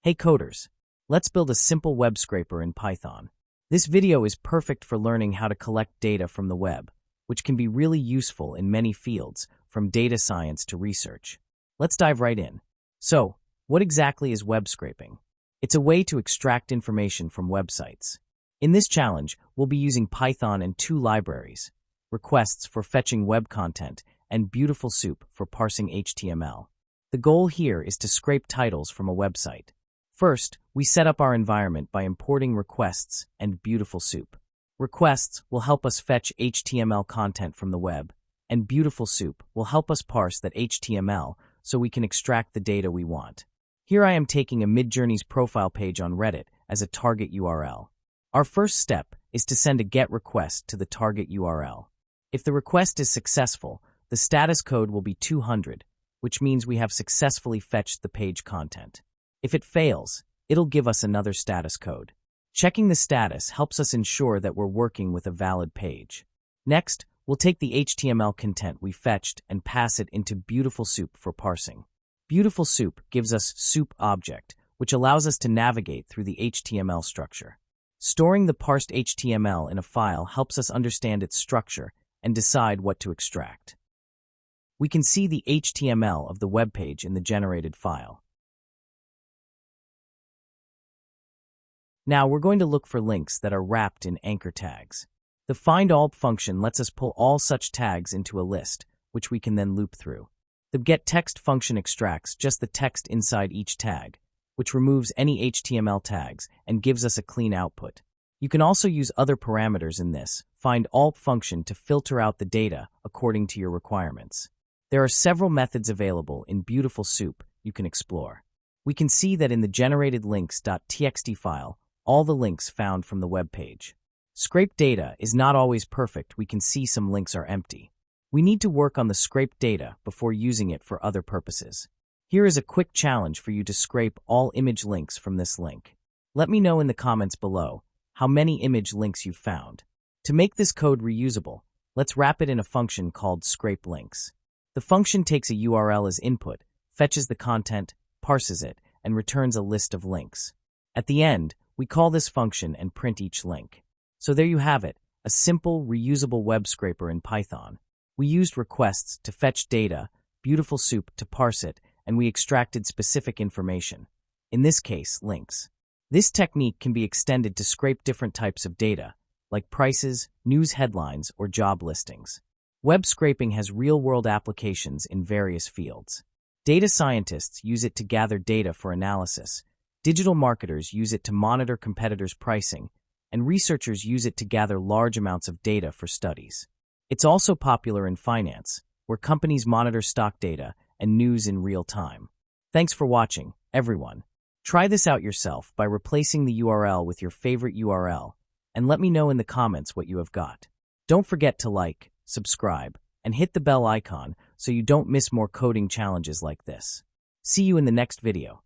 Hey coders, let's build a simple web scraper in Python. This video is perfect for learning how to collect data from the web, which can be really useful in many fields, from data science to research. Let's dive right in. So, what exactly is web scraping? It's a way to extract information from websites. In this challenge, we'll be using Python and two libraries: requests for fetching web content and BeautifulSoup for parsing HTML. The goal here is to scrape titles from a website. First, we set up our environment by importing requests and BeautifulSoup. Requests will help us fetch HTML content from the web, and BeautifulSoup will help us parse that HTML so we can extract the data we want. Here I am taking a Midjourney's profile page on Reddit as a target URL. Our first step is to send a GET request to the target URL. If the request is successful, the status code will be 200, which means we have successfully fetched the page content. If it fails, it'll give us another status code. Checking the status helps us ensure that we're working with a valid page. Next, we'll take the HTML content we fetched and pass it into BeautifulSoup for parsing. BeautifulSoup gives us soup object, which allows us to navigate through the HTML structure. Storing the parsed HTML in a file helps us understand its structure and decide what to extract. We can see the HTML of the web page in the generated file. Now we're going to look for links that are wrapped in anchor tags. The findAll function lets us pull all such tags into a list, which we can then loop through. The getText function extracts just the text inside each tag, which removes any HTML tags and gives us a clean output. You can also use other parameters in this findAll function to filter out the data according to your requirements. There are several methods available in BeautifulSoup you can explore. We can see that in the generated links.txt file, all the links found from the web page. Scraped data is not always perfect. We can see some links are empty. We need to work on the scraped data before using it for other purposes. Here is a quick challenge for you to scrape all image links from this link. Let me know in the comments below how many image links you've found. To make this code reusable, let's wrap it in a function called scrapeLinks. The function takes a URL as input, fetches the content, parses it, and returns a list of links. At the end, we call this function and print each link. So there you have it, a simple, reusable web scraper in Python. We used requests to fetch data, BeautifulSoup to parse it, and we extracted specific information. In this case, links. This technique can be extended to scrape different types of data, like prices, news headlines, or job listings. Web scraping has real-world applications in various fields. Data scientists use it to gather data for analysis. Digital marketers use it to monitor competitors' pricing, and researchers use it to gather large amounts of data for studies. It's also popular in finance, where companies monitor stock data and news in real time. Thanks for watching, everyone. Try this out yourself by replacing the URL with your favorite URL, and let me know in the comments what you have got. Don't forget to like, subscribe, and hit the bell icon so you don't miss more coding challenges like this. See you in the next video.